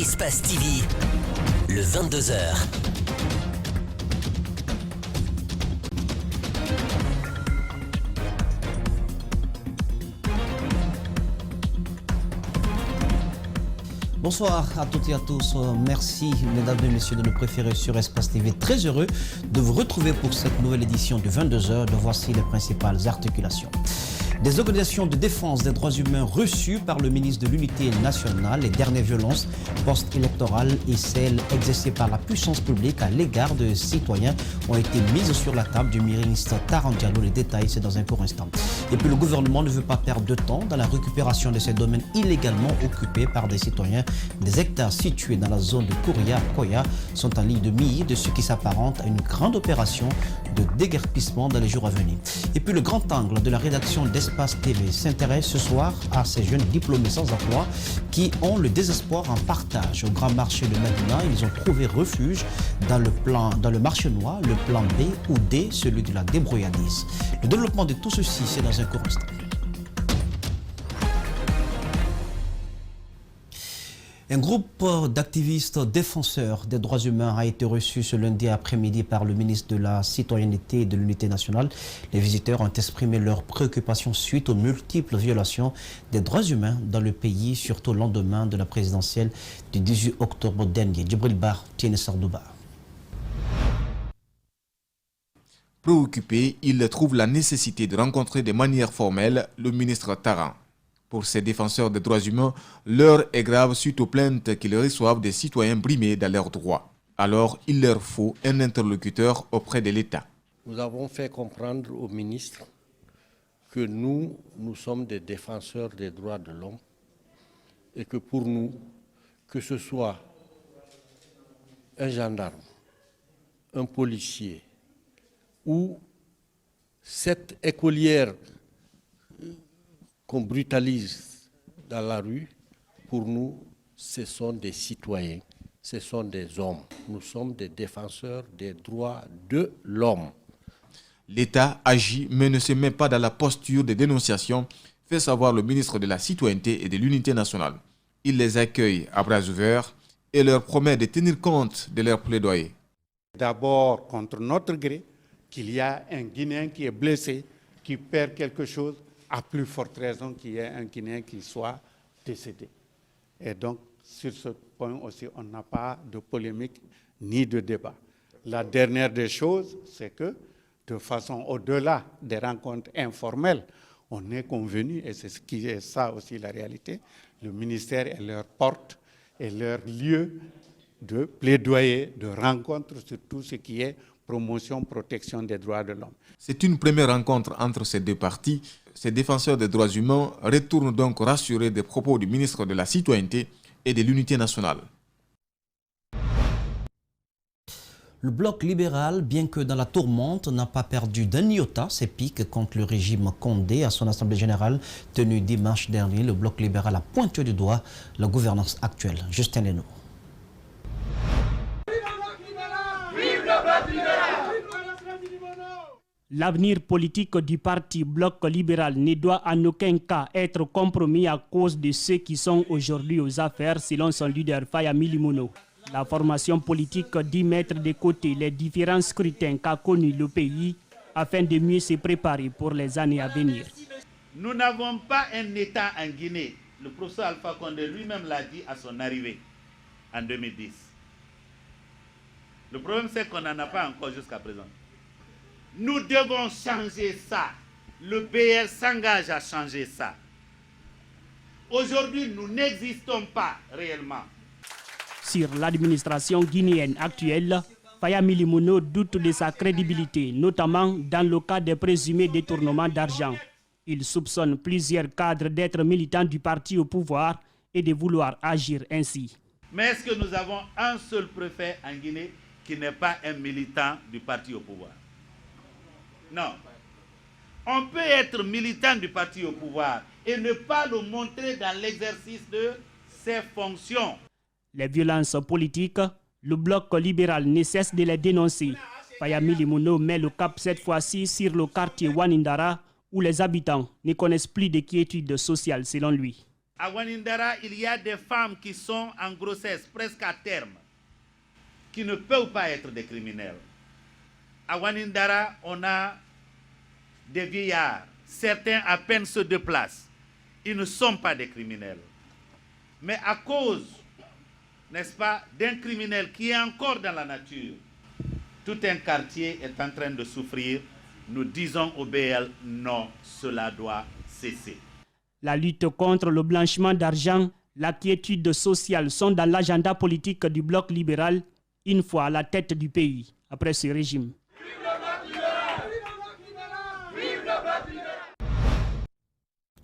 Espace TV, le 22h. Bonsoir à toutes et à tous. Merci, mesdames et messieurs, de nous préférer sur Espace TV. Très heureux de vous retrouver pour cette nouvelle édition de 22h. Voici les principales articulations. Des organisations de défense des droits humains reçues par le ministre de l'Unité nationale, les dernières violences post-électorales et celles exercées par la puissance publique à l'égard de citoyens ont été mises sur la table du ministre Taran Diallo. Les détails, c'est dans un court instant. Et puis le gouvernement ne veut pas perdre de temps dans la récupération de ces domaines illégalement occupés par des citoyens. Des hectares situés dans la zone de Kouria-Koya sont en ligne de mire de ce qui s'apparente à une grande opération de déguerpissement dans les jours à venir. Et puis le grand angle de la rédaction d'Espace TV s'intéresse ce soir à ces jeunes diplômés sans emploi qui ont le désespoir en partage. Au grand marché de Medina, ils ont trouvé refuge dans le marché noir, le plan B ou D, celui de la débrouillardise. Le développement de tout ceci, c'est dans un court instant. Un groupe d'activistes défenseurs des droits humains a été reçu ce lundi après-midi par le ministre de la Citoyenneté et de l'Unité nationale. Les visiteurs ont exprimé leurs préoccupations suite aux multiples violations des droits humains dans le pays, surtout au lendemain de la présidentielle du 18 octobre dernier. Djibril Bar, Tiene Sardouba. Préoccupés, ils trouvent la nécessité de rencontrer de manière formelle le ministre Taran. Pour ces défenseurs des droits humains, l'heure est grave suite aux plaintes qu'ils reçoivent des citoyens brimés dans leurs droits. Alors, il leur faut un interlocuteur auprès de l'État. Nous avons fait comprendre au ministre que nous sommes des défenseurs des droits de l'homme et que pour nous, que ce soit un gendarme, un policier ou cette écolière qu'on brutalise dans la rue, pour nous, ce sont des citoyens, ce sont des hommes. Nous sommes des défenseurs des droits de l'homme. L'État agit mais ne se met pas dans la posture de dénonciation, fait savoir le ministre de la Citoyenneté et de l'Unité nationale. Il les accueille à bras ouverts et leur promet de tenir compte de leurs plaidoyers. D'abord, contre notre gré, qu'il y a un Guinéen qui est blessé, qui perd quelque chose, à plus forte raison qu'il y ait un Guinéen qui soit décédé. Et donc, sur ce point aussi, on n'a pas de polémique ni de débat. La dernière des choses, c'est que, de façon au-delà des rencontres informelles, on est convenu, et c'est ce qui est ça aussi la réalité, le ministère est leur porte et leur lieu de plaidoyer, de rencontre sur tout ce qui est promotion, protection des droits de l'homme. C'est une première rencontre entre ces deux parties. Ces défenseurs des droits humains retournent donc rassurés des propos du ministre de la Citoyenneté et de l'Unité nationale. Le bloc libéral, bien que dans la tourmente, n'a pas perdu d'un iota ses piques contre le régime Condé. À son assemblée générale tenue dimanche dernier, le bloc libéral a pointé du doigt la gouvernance actuelle. Justin Leno. L'avenir politique du parti Bloc libéral ne doit en aucun cas être compromis à cause de ceux qui sont aujourd'hui aux affaires, selon son leader Fayami Limono. La formation politique dit mettre de côté les différents scrutins qu'a connus le pays afin de mieux se préparer pour les années à venir. Nous n'avons pas un État en Guinée. Le professeur Alpha Condé lui-même l'a dit à son arrivée en 2010. Le problème, c'est qu'on n'en a pas encore jusqu'à présent. Nous devons changer ça. Le BR s'engage à changer ça. Aujourd'hui, nous n'existons pas réellement. Sur l'administration guinéenne actuelle, Fayami Limono doute de sa crédibilité, notamment dans le cas des présumés détournements d'argent. Il soupçonne plusieurs cadres d'être militants du parti au pouvoir et de vouloir agir ainsi. Mais est-ce que nous avons un seul préfet en Guinée qui n'est pas un militant du parti au pouvoir? Non. On peut être militant du parti au pouvoir et ne pas le montrer dans l'exercice de ses fonctions. Les violences politiques, le bloc libéral ne cesse de les dénoncer. Fayami Limono met le cap cette fois-ci sur le quartier Wanindara où les habitants ne connaissent plus de quiétude sociale selon lui. À Wanindara, il y a des femmes qui sont en grossesse, presque à terme, qui ne peuvent pas être des criminels. À Wanindara, on a des vieillards. Certains à peine se déplacent. Ils ne sont pas des criminels. Mais à cause, n'est-ce pas, d'un criminel qui est encore dans la nature, tout un quartier est en train de souffrir. Nous disons au BL, non, cela doit cesser. La lutte contre le blanchiment d'argent, la quiétude sociale sont dans l'agenda politique du bloc libéral, une fois à la tête du pays, après ce régime.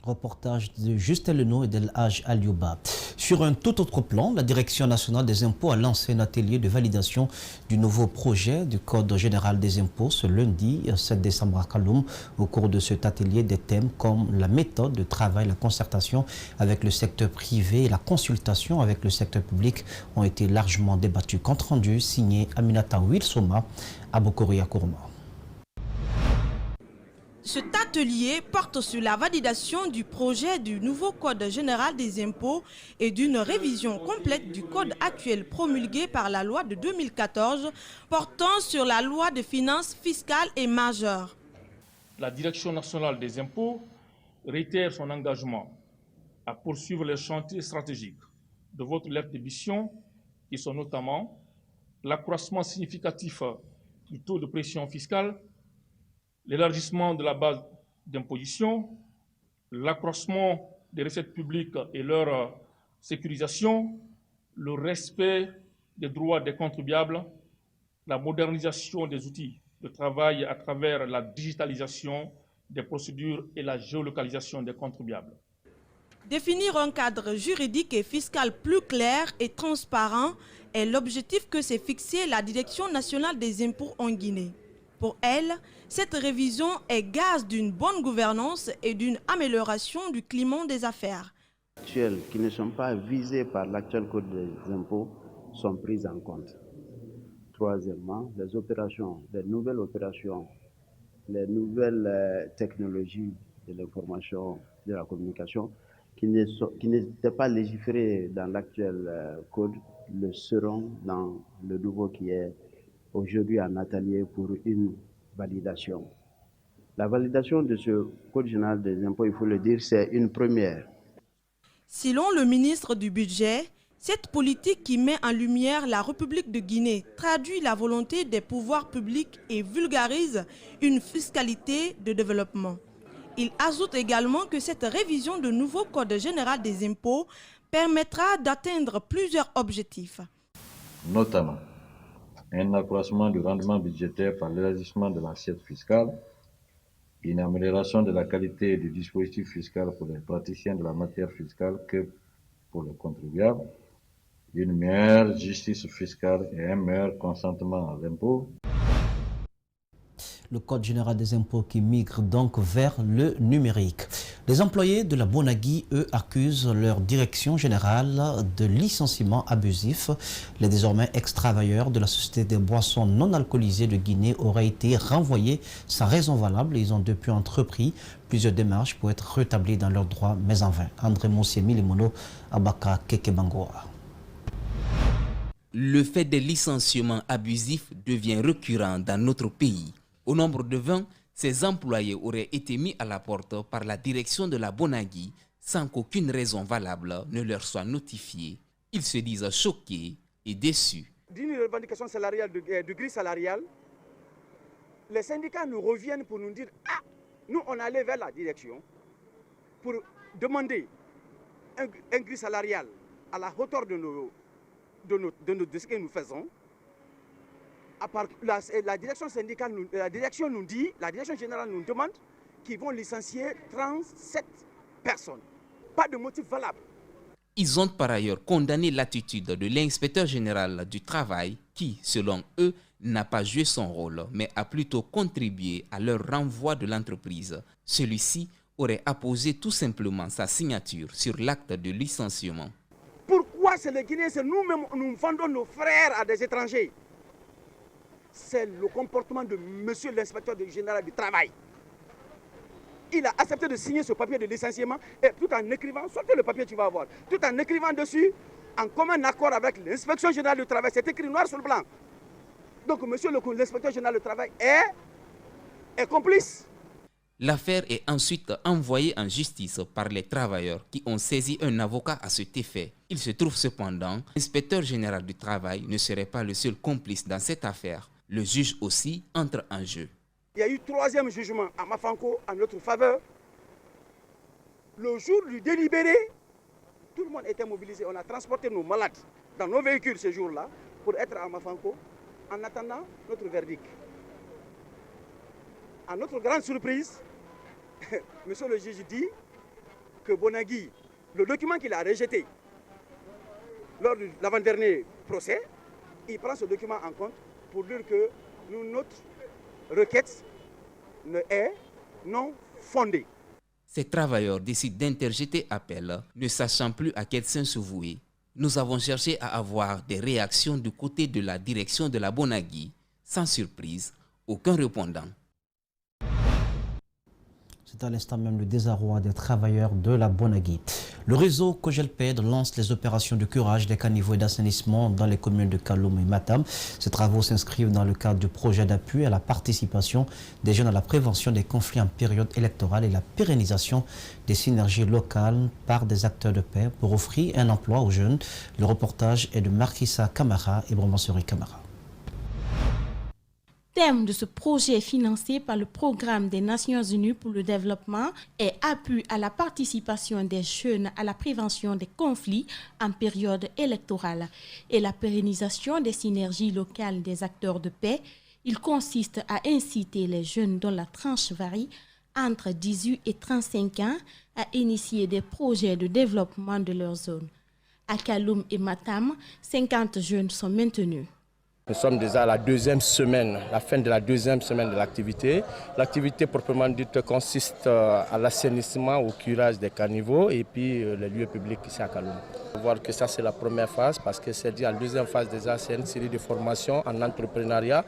Reportage de Justin Leno et d'El Hadj Aliouba. Sur un tout autre plan, la Direction nationale des impôts a lancé un atelier de validation du nouveau projet du Code général des impôts ce lundi 7 décembre à Kaloum. Au cours de cet atelier, des thèmes comme la méthode de travail, la concertation avec le secteur privé et la consultation avec le secteur public ont été largement débattus. Compte rendu signé Aminata Wilsoma à Bokoria Kourma. Cet atelier porte sur la validation du projet du nouveau Code général des impôts et d'une révision complète du code actuel promulgué par la loi de 2014 portant sur la loi de finances fiscales et majeures. La Direction nationale des impôts réitère son engagement à poursuivre les chantiers stratégiques de votre lettre de mission qui sont notamment l'accroissement significatif du taux de pression fiscale, l'élargissement de la base d'imposition, l'accroissement des recettes publiques et leur sécurisation, le respect des droits des contribuables, la modernisation des outils de travail à travers la digitalisation des procédures et la géolocalisation des contribuables. Définir un cadre juridique et fiscal plus clair et transparent est l'objectif que s'est fixé la Direction nationale des impôts en Guinée. Pour elle, cette révision est gage d'une bonne gouvernance et d'une amélioration du climat des affaires. Actuels qui ne sont pas visés par l'actuel code des impôts sont prises en compte. Troisièmement, les nouvelles opérations, les nouvelles technologies de l'information, de la communication, qui n'étaient pas légiférées dans l'actuel code, le seront dans le nouveau qui est aujourd'hui en atelier pour une validation. La validation de ce Code général des impôts, il faut le dire, c'est une première. Selon le ministre du Budget, cette politique qui met en lumière la République de Guinée traduit la volonté des pouvoirs publics et vulgarise une fiscalité de développement. Il ajoute également que cette révision du nouveau Code général des impôts permettra d'atteindre plusieurs objectifs. Notamment, un accroissement du rendement budgétaire par l'élargissement de l'assiette fiscale, une amélioration de la qualité du dispositif fiscal pour les praticiens de la matière fiscale que pour les contribuables, une meilleure justice fiscale et un meilleur consentement à l'impôt. Le Code général des impôts qui migre donc vers le numérique. Les employés de la Bonagui, eux, accusent leur direction générale de licenciement abusif. Les désormais ex-travailleurs de la Société des boissons non alcoolisées de Guinée auraient été renvoyés sans raison valable. Ils ont depuis entrepris plusieurs démarches pour être rétablis dans leurs droits, mais en vain. André Moussiemi Limono, Abaka Kekebangoa. Le fait des licenciements abusifs devient récurrent dans notre pays. Au nombre de 20, ces employés auraient été mis à la porte par la direction de la Bonagui sans qu'aucune raison valable ne leur soit notifiée. Ils se disent choqués et déçus. D'une revendication salariale, de grille salariale, les syndicats nous reviennent pour nous dire « Ah, nous on allait vers la direction pour demander un grille salarial à la hauteur de ce que nous faisons. » La direction syndicale, la direction générale nous demande qu'ils vont licencier 37 personnes. Pas de motif valable. Ils ont par ailleurs condamné l'attitude de l'inspecteur général du travail qui, selon eux, n'a pas joué son rôle, mais a plutôt contribué à leur renvoi de l'entreprise. Celui-ci aurait apposé tout simplement sa signature sur l'acte de licenciement. Pourquoi c'est les Guinéens, c'est nous-mêmes, nous vendons nos frères à des étrangers? C'est le comportement de monsieur l'inspecteur général du travail. il a accepté de signer ce papier de licenciement et tout en écrivant, sortez le papier tu vas voir, tout en écrivant dessus, en commun accord avec l'inspection générale du travail, c'est écrit noir sur blanc. Donc monsieur l'inspecteur général du travail est complice. L'affaire est ensuite envoyée en justice par les travailleurs qui ont saisi un avocat à cet effet. Il se trouve cependant, l'inspecteur général du travail ne serait pas le seul complice dans cette affaire. Le juge aussi entre en jeu. Il y a eu 3e jugement à Mafanko en notre faveur. Le jour du délibéré, tout le monde était mobilisé. On a transporté nos malades dans nos véhicules ce jour-là pour être à Mafanko en attendant notre verdict. À notre grande surprise, monsieur le juge dit que Bonagui, le document qu'il a rejeté lors de l'avant-dernier procès, il prend ce document en compte pour dire que notre requête est non fondée. Ces travailleurs décident d'interjeter appel, ne sachant plus à quel sens se vouer. Nous avons cherché à avoir des réactions du côté de la direction de la Bonagui. Sans surprise, aucun répondant. C'est à l'instant même le désarroi des travailleurs de la Bonagui. Le réseau Cogelped lance les opérations de curage des caniveaux et d'assainissement dans les communes de Kaloum et Matam. Ces travaux s'inscrivent dans le cadre du projet d'appui à la participation des jeunes à la prévention des conflits en période électorale et la pérennisation des synergies locales par des acteurs de paix pour offrir un emploi aux jeunes. Le reportage est de Markissa Kamara et Bromansori Kamara. Thème de ce projet financé par le Programme des Nations Unies pour le développement est appui à la participation des jeunes à la prévention des conflits en période électorale et la pérennisation des synergies locales des acteurs de paix. Il consiste à inciter les jeunes dont la tranche varie entre 18 et 35 ans à initier des projets de développement de leur zone. À Kaloum et Matam, 50 jeunes sont maintenus. Nous sommes déjà à la deuxième semaine, la fin de la deuxième semaine de l'activité. L'activité proprement dite consiste à l'assainissement, au curage des caniveaux et puis les lieux publics ici à Kaloum. On va voir que ça c'est la première phase parce que c'est dit à la deuxième phase déjà c'est une série de formations en entrepreneuriat.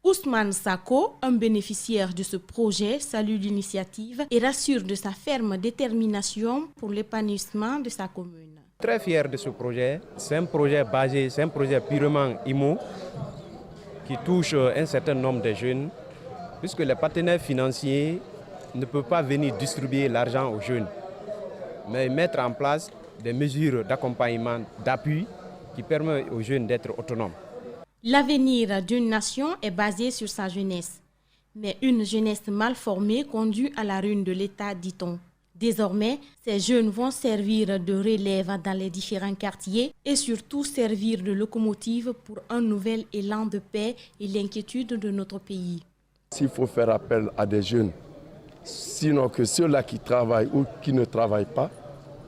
Ousmane Sako, un bénéficiaire de ce projet, salue l'initiative et rassure de sa ferme détermination pour l'épanouissement de sa commune. Très fier de ce projet. C'est un projet basé, c'est un projet purement IMO qui touche un certain nombre de jeunes, puisque les partenaires financiers ne peuvent pas venir distribuer l'argent aux jeunes, mais mettre en place des mesures d'accompagnement, d'appui qui permettent aux jeunes d'être autonomes. L'avenir d'une nation est basé sur sa jeunesse, mais une jeunesse mal formée conduit à la ruine de l'État, dit-on. Désormais, ces jeunes vont servir de relève dans les différents quartiers et surtout servir de locomotive pour un nouvel élan de paix et l'inquiétude de notre pays. S'il faut faire appel à des jeunes, sinon que ceux-là qui travaillent ou qui ne travaillent pas,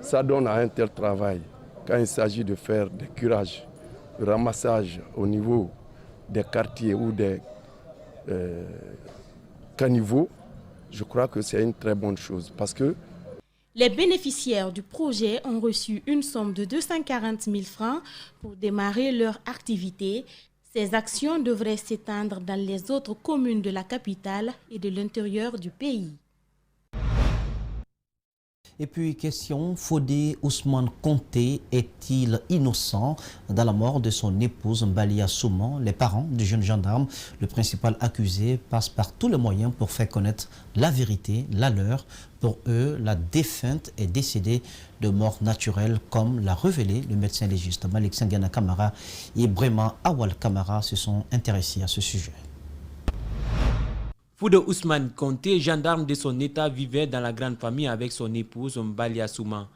ça donne à un tel travail. Quand il s'agit de faire des curages, de ramassage au niveau des quartiers ou des caniveaux, je crois que c'est une très bonne chose parce que les bénéficiaires du projet ont reçu une somme de 240 000 francs pour démarrer leur activité. Ces actions devraient s'étendre dans les autres communes de la capitale et de l'intérieur du pays. Et puis, question, Fodé Ousmane Konté est-il innocent dans la mort de son épouse Mbalia Souman? Les parents du jeune gendarme, le principal accusé, passent par tous les moyens pour faire connaître la vérité, la leur. Pour eux, la défunte est décédée de mort naturelle, comme l'a révélé le médecin légiste Malik Sangana Kamara et Brema Awal Kamara se sont intéressés à ce sujet. Fodé Ousmane Konté, gendarme de son état, vivait dans la grande famille avec son épouse Mbalia Souman.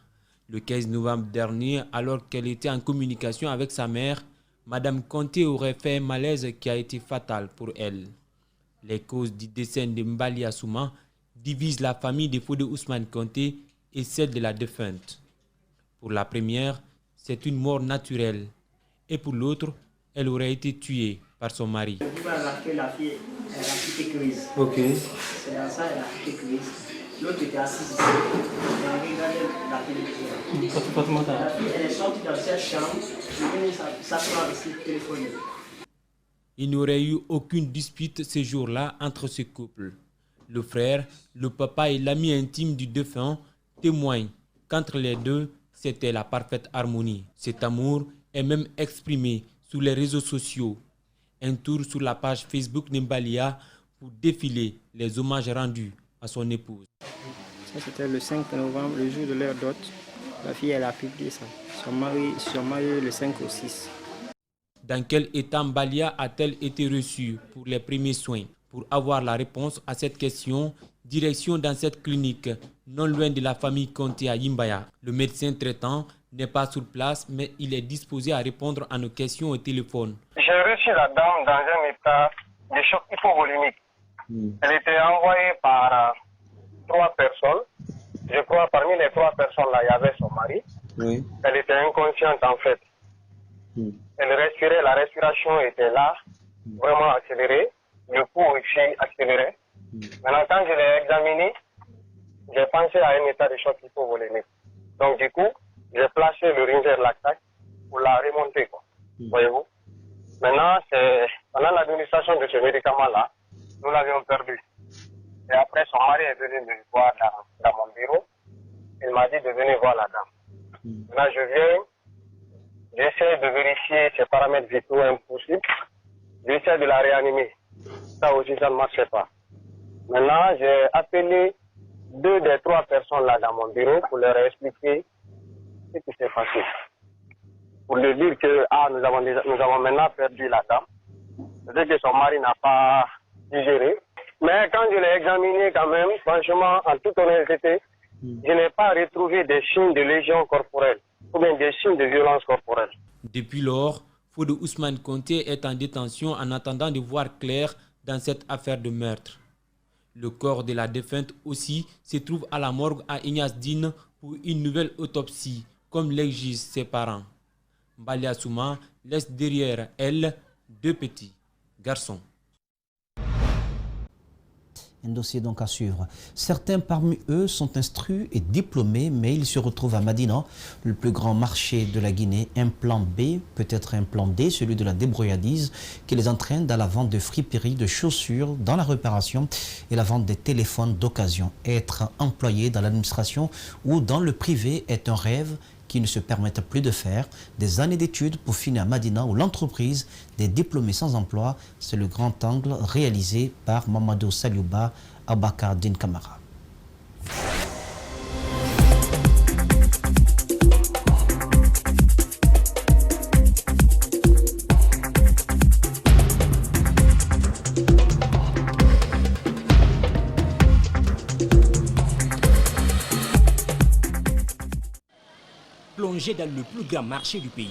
Le 15 novembre dernier, alors qu'elle était en communication avec sa mère, Madame Konté aurait fait un malaise qui a été fatal pour elle. Les causes du décès de Mbalia Souman divisent la famille de Fodé Ousmane Konté et celle de la défunte. Pour la première, c'est une mort naturelle et pour l'autre, elle aurait été tuée par son mari. La fille, elle a quitté crise. Ok. C'est dans ça qu'elle a quitté crise. L'autre était assise ici. Elle regardait la télévision. La fille, elle est sortie dans cette chambre. Elle venait s'asseoir ici, téléphoner. Il n'y aurait eu aucune dispute ce jour-là entre ce couple. Le frère, le papa et l'ami intime du défunt témoignent qu'entre les deux, c'était la parfaite harmonie. Cet amour est même exprimé sur les réseaux sociaux. Un tour sur la page Facebook Nimbalia pour défiler les hommages rendus à son épouse. Ça, c'était le 5 novembre, le jour de leur dot. La fille, elle a publié ça. Ils sont mariés le 5 au 6. Dans quel état Mbalia a-t-elle été reçue pour les premiers soins? Pour avoir la réponse à cette question, direction dans cette clinique, non loin de la famille Conté à Yimbaya. Le médecin traitant n'est pas sur place, mais il est disposé à répondre à nos questions au téléphone. J'ai reçu la dame dans un état de choc hypovolémique. Elle était envoyée par 3 personnes. Je crois parmi les 3 personnes là, il y avait son mari. Oui. Elle était inconsciente en fait. Elle respirait, la respiration était là, vraiment accélérée. Le pouls aussi accéléré. Maintenant, quand je l'ai examiné, j'ai pensé à un état de choc hypovolémique. Donc, du coup, j'ai placé le ringer lactate pour la remonter, quoi. Voyez-vous? Maintenant, c'est pendant l'administration de ce médicament-là, nous l'avions perdu. Et après, son mari est venu me voir dans mon bureau. Il m'a dit de venir voir la dame. Maintenant, je viens, j'essaie de vérifier ses paramètres vitaux impossibles. J'essaie de la réanimer. Ça aussi, ça ne marchait pas. Maintenant, j'ai appelé 2 des 3 personnes là dans mon bureau pour leur expliquer ce qui s'est passé. Pour leur dire que nous avons maintenant perdu la dame. C'est-à-dire que son mari n'a pas digéré. Mais quand je l'ai examiné quand même, franchement, en toute honnêteté, je n'ai pas retrouvé des signes de lésion corporelle ou bien des signes de violence corporelle. Depuis lors, Fodé Ousmane Conté est en détention en attendant de voir clair dans cette affaire de meurtre. Le corps de la défunte aussi se trouve à la morgue à Ignace Dine pour une nouvelle autopsie, comme l'exigent ses parents. Mbalia Souma laisse derrière elle 2 petits garçons. Un dossier donc à suivre. Certains parmi eux sont instruits et diplômés, mais ils se retrouvent à Madina, le plus grand marché de la Guinée. Un plan B, peut-être un plan D, celui de la débrouillardise, qui les entraîne dans la vente de friperies, de chaussures, dans la réparation et la vente des téléphones d'occasion. Être employé dans l'administration ou dans le privé est un rêve qui ne se permettent plus de faire. Des années d'études pour finir à Madina où l'entreprise des diplômés sans emploi, c'est le grand angle réalisé par Mamadou Saliouba Abakar Din Kamara. Plonger dans le plus grand marché du pays,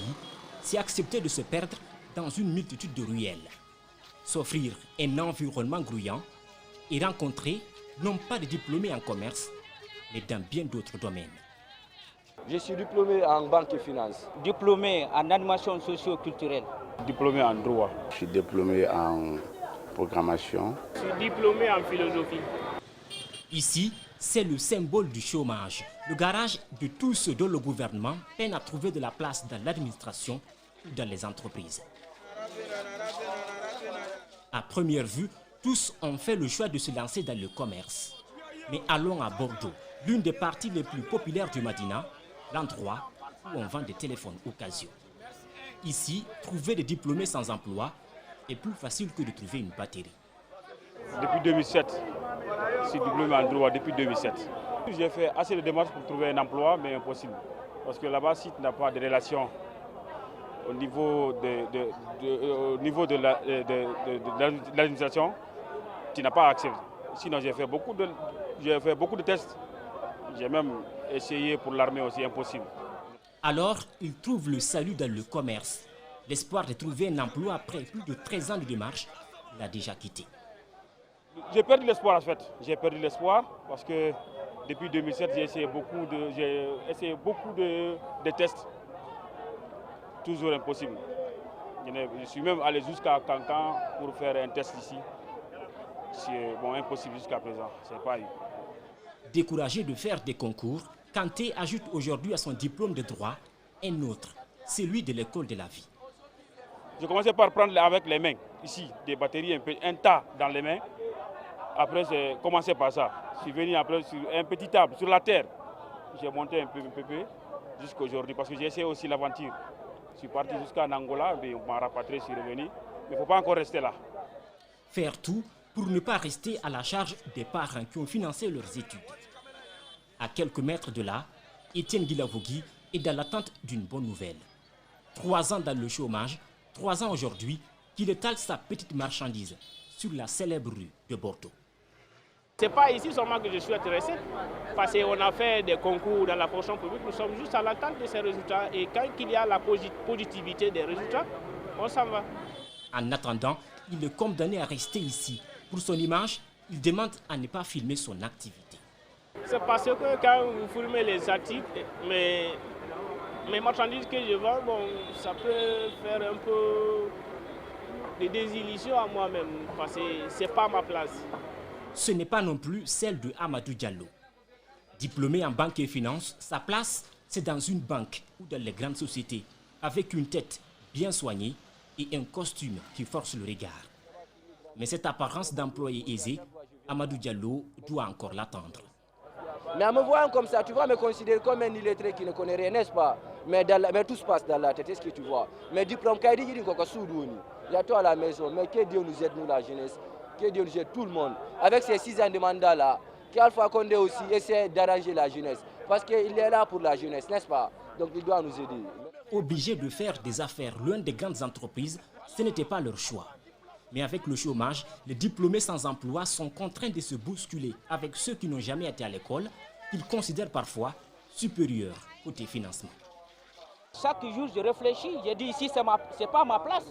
c'est accepter de se perdre dans une multitude de ruelles, s'offrir un environnement grouillant et rencontrer non pas des diplômés en commerce, mais dans bien d'autres domaines. Je suis diplômé en banque et finance. Diplômé en animation socio-culturelle. Diplômé en droit. Je suis diplômé en programmation. Je suis diplômé en philosophie. Ici, c'est le symbole du chômage, le garage de tous ceux dont le gouvernement peine à trouver de la place dans l'administration ou dans les entreprises. À première vue, tous ont fait le choix de se lancer dans le commerce. Mais allons à Bordeaux, l'une des parties les plus populaires du Madina, l'endroit où on vend des téléphones occasion. Ici, trouver des diplômés sans emploi est plus facile que de trouver une batterie. Depuis 2007, je suis diplômé en droit depuis 2007. J'ai fait assez de démarches pour trouver un emploi, mais impossible. Parce que là-bas, si tu n'as pas de relations au niveau de l'administration, tu n'as pas accès. Sinon, j'ai fait beaucoup de tests. J'ai même essayé pour l'armée aussi, impossible. Alors, il trouve le salut dans le commerce. L'espoir de trouver un emploi après plus de 13 ans de démarche l'a déjà quitté. J'ai perdu l'espoir en fait. J'ai perdu l'espoir parce que depuis 2007, j'ai essayé beaucoup de tests. Toujours impossible. Je suis même allé jusqu'à Cancan pour faire un test ici. C'est impossible jusqu'à présent. C'est pas eu. Découragé de faire des concours, Kanté ajoute aujourd'hui à son diplôme de droit un autre, celui de l'école de la vie. J'ai commencé par prendre avec les mains, ici, des batteries, un tas dans les mains. Après, j'ai commencé par ça. Je suis venu après sur un petit table, sur la terre. J'ai monté un peu jusqu'à aujourd'hui parce que j'ai essayé aussi l'aventure. Je suis parti jusqu'en Angola, mais on m'a rapatrié, je suis revenu. Mais il ne faut pas encore rester là. Faire tout pour ne pas rester à la charge des parents qui ont financé leurs études. À quelques mètres de là, Étienne Guilavogui est dans l'attente d'une bonne nouvelle. 3 ans dans le chômage, 3 ans aujourd'hui qu'il étale sa petite marchandise sur la célèbre rue de Bordeaux. Ce n'est pas ici seulement que je suis intéressé, parce qu'on a fait des concours dans la fonction publique, nous sommes juste à l'attente de ces résultats et quand il y a la positivité des résultats, on s'en va. En attendant, il est condamné à rester ici. Pour son image, il demande à ne pas filmer son activité. C'est parce que quand vous filmez les articles, mes marchandises que je vends, bon, ça peut faire un peu de désillusion à moi-même, parce que ce n'est pas ma place. Ce n'est pas non plus celle de Amadou Diallo. Diplômé en banque et finance, sa place, c'est dans une banque ou dans les grandes sociétés, avec une tête bien soignée et un costume qui force le regard. Mais cette apparence d'employé aisé, Amadou Diallo doit encore l'attendre. Mais en me voyant comme ça, tu vas me considérer comme un illettré qui ne connaît rien, n'est-ce pas? Mais tout se passe dans la tête, est-ce que tu vois? Mais diplôme, il y a toi à la maison, mais que Dieu nous aide, nous la jeunesse. Que Dieu nous aide tout le monde. Avec ces 6 ans de mandat là, qu'Alpha Condé aussi essaie d'arranger la jeunesse. Parce qu'il est là pour la jeunesse, n'est-ce pas? Donc il doit nous aider. Obligés de faire des affaires loin des grandes entreprises, ce n'était pas leur choix. Mais avec le chômage, les diplômés sans emploi sont contraints de se bousculer avec ceux qui n'ont jamais été à l'école, qu'ils considèrent parfois supérieurs côté financement. Chaque jour, je réfléchis, je dis ici, ce n'est pas ma place.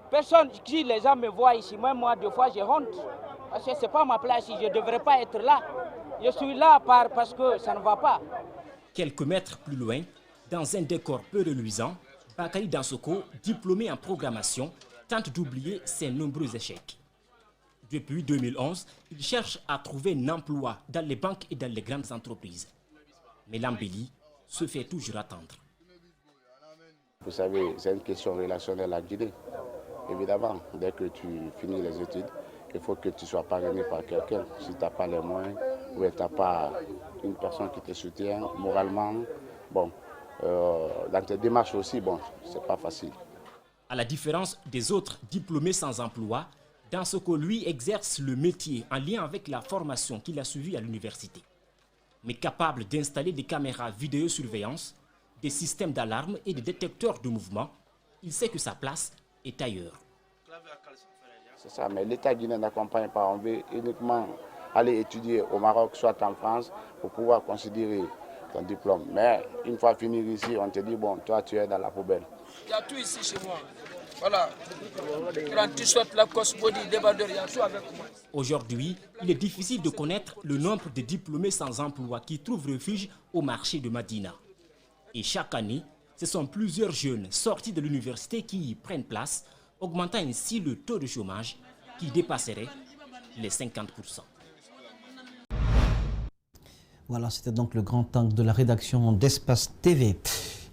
Personne, si les gens me voient ici, même moi, des fois, j'ai honte. Parce que ce n'est pas ma place, je ne devrais pas être là. Je suis là parce que ça ne va pas. Quelques mètres plus loin, dans un décor peu reluisant, Bakary Dansoko, diplômé en programmation, tente d'oublier ses nombreux échecs. Depuis 2011, il cherche à trouver un emploi dans les banques et dans les grandes entreprises. Mais l'embellie se fait toujours attendre. Vous savez, c'est une question relationnelle à Guinée. Évidemment, dès que tu finis les études, il faut que tu sois parrainé par quelqu'un. Si tu n'as pas les moyens, ou tu n'as pas une personne qui te soutient moralement, bon, dans tes démarches aussi, bon, c'est pas facile. À la différence des autres diplômés sans emploi, Dansoko, lui, exerce le métier en lien avec la formation qu'il a suivie à l'université. Mais capable d'installer des caméras vidéosurveillance, des systèmes d'alarme et des détecteurs de mouvement, il sait que sa place est ailleurs. C'est ça, mais l'État guinéen n'accompagne pas. On veut uniquement aller étudier au Maroc, soit en France, pour pouvoir considérer ton diplôme. Mais une fois fini ici, on te dit, bon, toi, tu es dans la poubelle. Il y a tout ici chez moi. Voilà. Grand t-shirt, la body, débardeur, il y a tout avec moi. Aujourd'hui, il est difficile de connaître le nombre de diplômés sans emploi qui trouvent refuge au marché de Madina. Et chaque année, ce sont plusieurs jeunes sortis de l'université qui y prennent place, augmentant ainsi le taux de chômage qui dépasserait les 50%. Voilà, c'était donc le grand angle de la rédaction d'Espace TV.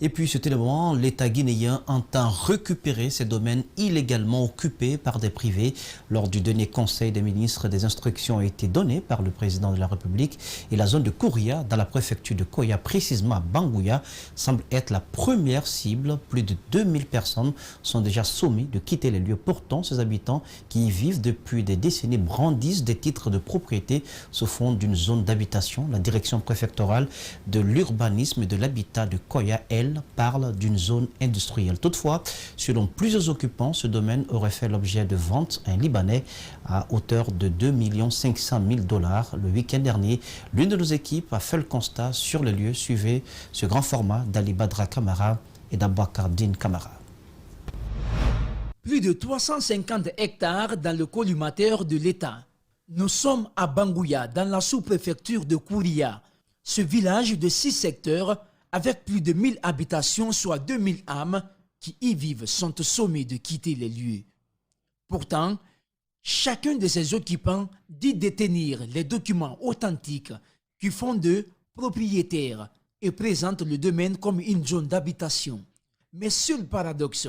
Et puis, c'était le moment, l'État guinéen entend récupérer ces domaines illégalement occupés par des privés. Lors du dernier Conseil des ministres, des instructions ont été données par le président de la République. Et la zone de Kouria, dans la préfecture de Koya, précisément à Bangouya, semble être la première cible. Plus de 2000 personnes sont déjà sommées de quitter les lieux. Pourtant, ces habitants qui y vivent depuis des décennies brandissent des titres de propriété sous fond d'une zone d'habitation. La direction préfectorale de l'urbanisme et de l'habitat de Koya, elle, parle d'une zone industrielle. Toutefois, selon plusieurs occupants, ce domaine aurait fait l'objet de ventes à un Libanais à hauteur de 2 500 000 $. Le week-end dernier, l'une de nos équipes a fait le constat sur le lieu. Suivez ce grand format d'Ali Badra Kamara et d'Abouakardine Kamara. Plus de 350 hectares dans le collimateur de l'État. Nous sommes à Bangouya, dans la sous-préfecture de Kouria. Ce village de 6 secteurs avec plus de 1000 habitations, soit 2000 âmes qui y vivent, sont sommés de quitter les lieux. Pourtant, chacun de ces occupants dit détenir les documents authentiques qui font d'eux propriétaires et présentent le domaine comme une zone d'habitation. Mais seul paradoxe,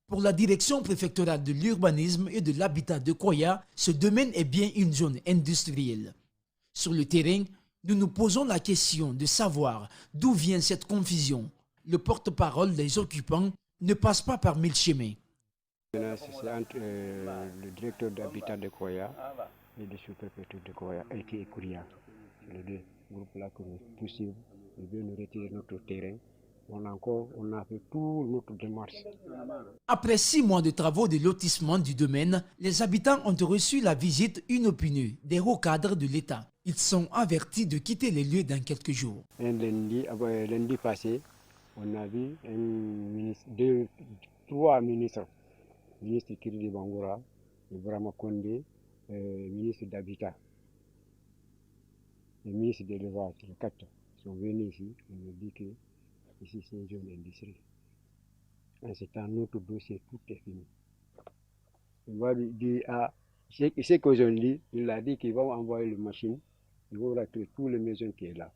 Pour la direction préfectorale de l'urbanisme et de l'habitat de Koya, ce domaine est bien une zone industrielle. Sur le terrain, nous nous posons la question de savoir d'où vient cette confusion. Le porte-parole des occupants ne passe pas par mille chemins. C'est entre le directeur d'habitat de Koya et le sous-préfecture de Koya, LT et Kouria. Les deux groupes-là que nous poursuivons, nous venons retirer notre terrain. On a fait tout notre démarche. Après 6 mois de travaux de lotissement du domaine, les habitants ont reçu la visite inopinée des hauts cadres de l'État. Ils sont avertis de quitter les lieux dans quelques jours. Lundi passé, on a vu trois ministres. Le ministre Kiridi Bangoura, Ibrahima Kondé, le ministre d'Habitat, le ministre de l'élevage, les 4 sont venus ici. On nous dit que ici c'est une zone d'industrie. C'est un autre dossier, tout est fini. On va lui dire ce qu'aujourd'hui, il a dit qu'il va envoyer les machines, il va retirer toutes les maisons qui sont là.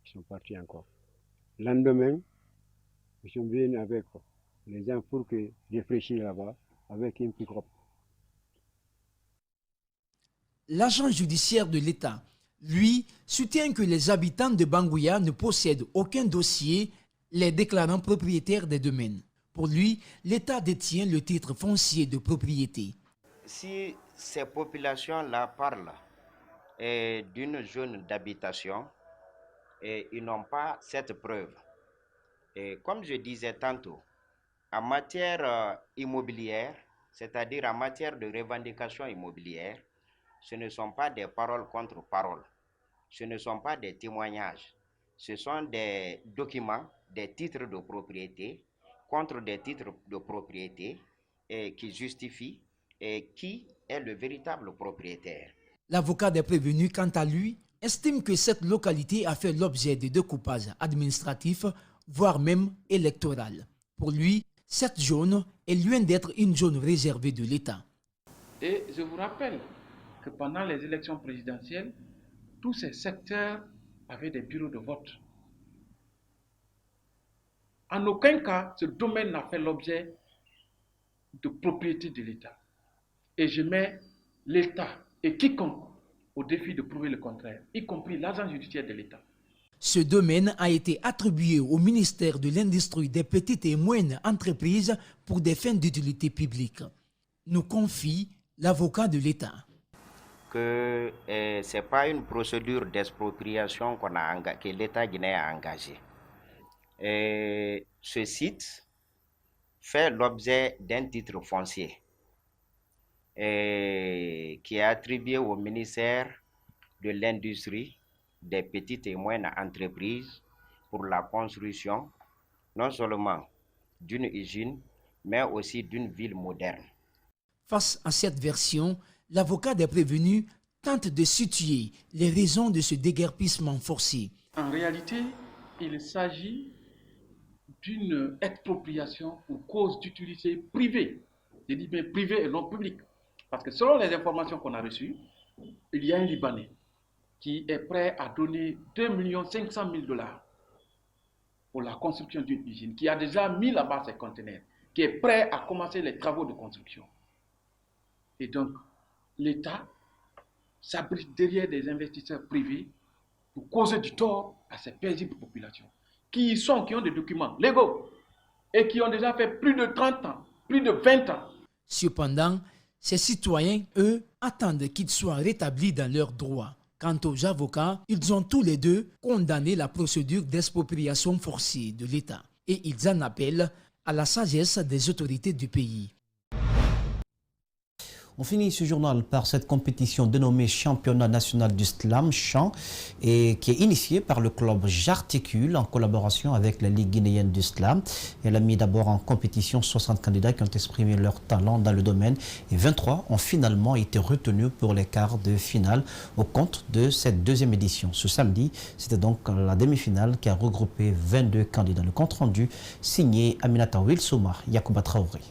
Ils sont partis encore. Le lendemain, ils sont venus avec les gens pour réfléchir là-bas avec une pick-up. L'agent judiciaire de l'État, lui, soutient que les habitants de Banguya ne possèdent aucun dossier les déclarant propriétaires des domaines. Pour lui, l'État détient le titre foncier de propriété. Si ces populations-là parlent d'une zone d'habitation, ils n'ont pas cette preuve. Et comme je disais tantôt, en matière immobilière, c'est-à-dire en matière de revendication immobilière, ce ne sont pas des paroles contre paroles, ce ne sont pas des témoignages, ce sont des documents, des titres de propriété contre des titres de propriété qui justifient qui est le véritable propriétaire. L'avocat des prévenus, quant à lui, estime que cette localité a fait l'objet de découpages administratifs, voire même électoral. Pour lui, cette zone est loin d'être une zone réservée de l'État. Et je vous rappelle que pendant les élections présidentielles, tous ces secteurs avaient des bureaux de vote. En aucun cas, ce domaine n'a fait l'objet de propriété de l'État. Et je mets l'État et quiconque au défi de prouver le contraire, y compris l'agent judiciaire de l'État. Ce domaine a été attribué au ministère de l'Industrie des petites et moyennes entreprises pour des fins d'utilité publique, nous confie l'avocat de l'État. Que ce n'est pas une procédure d'expropriation que l'État guinéen a engagée. Ce site fait l'objet d'un titre foncier qui est attribué au ministère de l'Industrie des petites et moyennes entreprises pour la construction non seulement d'une usine, mais aussi d'une ville moderne. Face à cette version, l'avocat des prévenus tente de situer les raisons de ce déguerpissement forcé. En réalité, il s'agit d'une expropriation pour cause d'utilité privée. Je dis bien privée et non publique. Parce que selon les informations qu'on a reçues, il y a un Libanais qui est prêt à donner 2 500 000 $ pour la construction d'une usine, qui a déjà mis là-bas ses conteneurs, qui est prêt à commencer les travaux de construction. Et donc, l'État s'abrite derrière des investisseurs privés pour causer du tort à ces paisibles populations, qui ont des documents légaux et qui ont déjà fait plus de 30 ans, plus de 20 ans. Cependant, ces citoyens, eux, attendent qu'ils soient rétablis dans leurs droits. Quant aux avocats, ils ont tous les deux condamné la procédure d'expropriation forcée de l'État et ils en appellent à la sagesse des autorités du pays. On finit ce journal par cette compétition dénommée Championnat national du slam chant et qui est initiée par le club J'articule en collaboration avec la Ligue guinéenne du slam. Elle a mis d'abord en compétition 60 candidats qui ont exprimé leur talent dans le domaine et 23 ont finalement été retenus pour les quarts de finale au compte de cette deuxième édition. Ce samedi, c'était donc la demi-finale qui a regroupé 22 candidats. Le compte rendu signé Aminata Wilsouma, Yacouba Traoré.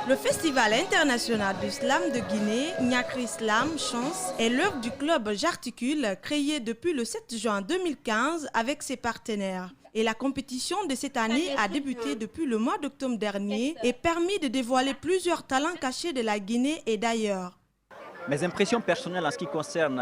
Le Festival international du slam de Guinée, Niakri Slam Chance, est l'œuvre du club J'articule, créé depuis le 7 juin 2015 avec ses partenaires. Et la compétition de cette année a débuté depuis le mois d'octobre dernier et permis de dévoiler plusieurs talents cachés de la Guinée et d'ailleurs. Mes impressions personnelles en ce qui concerne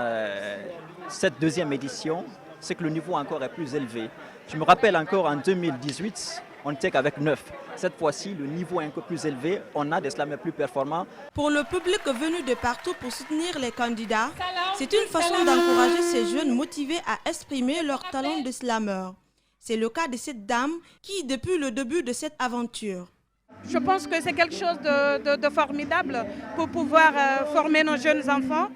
cette deuxième édition, c'est que le niveau encore est plus élevé. Je me rappelle encore en 2018, on n'était qu'avec 9. Cette fois-ci, le niveau est un peu plus élevé, on a des slameurs plus performants. Pour le public venu de partout pour soutenir les candidats, c'est une façon d'encourager ces jeunes motivés à exprimer leur talent de slameur. C'est le cas de cette dame qui, depuis le début de cette aventure, je pense que c'est quelque chose de formidable pour pouvoir former nos jeunes enfants,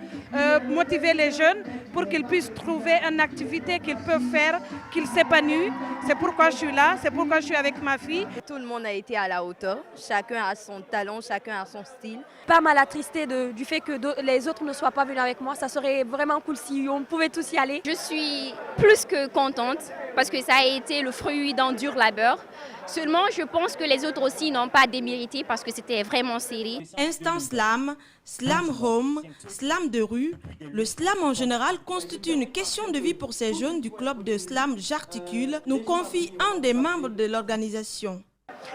motiver les jeunes pour qu'ils puissent trouver une activité qu'ils peuvent faire, qu'ils s'épanouissent. C'est pourquoi je suis là, c'est pourquoi je suis avec ma fille. Tout le monde a été à la hauteur, chacun a son talent, chacun a son style. Pas mal attristé du fait que les autres ne soient pas venus avec moi, ça serait vraiment cool si on pouvait tous y aller. Je suis plus que contente parce que ça a été le fruit d'un dur labeur. Seulement, je pense que les autres aussi n'ont pas démérité parce que c'était vraiment serré. Instant slam, slam home, slam de rue, le slam en général constitue une question de vie pour ces jeunes du club de slam J'articule, nous confie un des membres de l'organisation.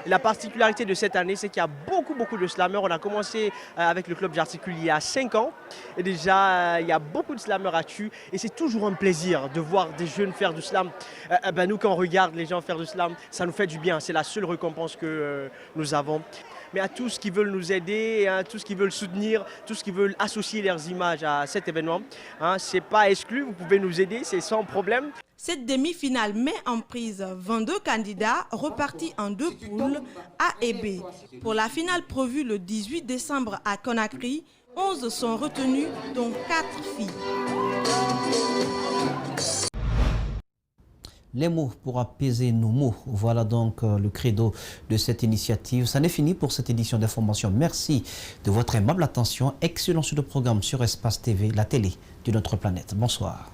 La particularité de cette année, c'est qu'il y a beaucoup de slammeurs. On a commencé avec le club J'articule il y a 5 ans. Et déjà, il y a beaucoup de slammeurs à Tu. Et c'est toujours un plaisir de voir des jeunes faire du slam. Nous, quand on regarde les gens faire du slam, ça nous fait du bien. C'est la seule récompense que nous avons. Mais à tous qui veulent nous aider, tous qui veulent soutenir, tous qui veulent associer leurs images à cet événement, ce n'est pas exclu, vous pouvez nous aider, c'est sans problème. Cette demi-finale met en prise 22 candidats repartis en 2 poules A et B. Pour la finale prévue le 18 décembre à Conakry, 11 sont retenus, dont 4 filles. Les mots pour apaiser nos mots. Voilà donc le credo de cette initiative. Ça n'est fini pour cette édition d'information. Merci de votre aimable attention. Excellent sur le programme sur Espace TV, la télé de notre planète. Bonsoir.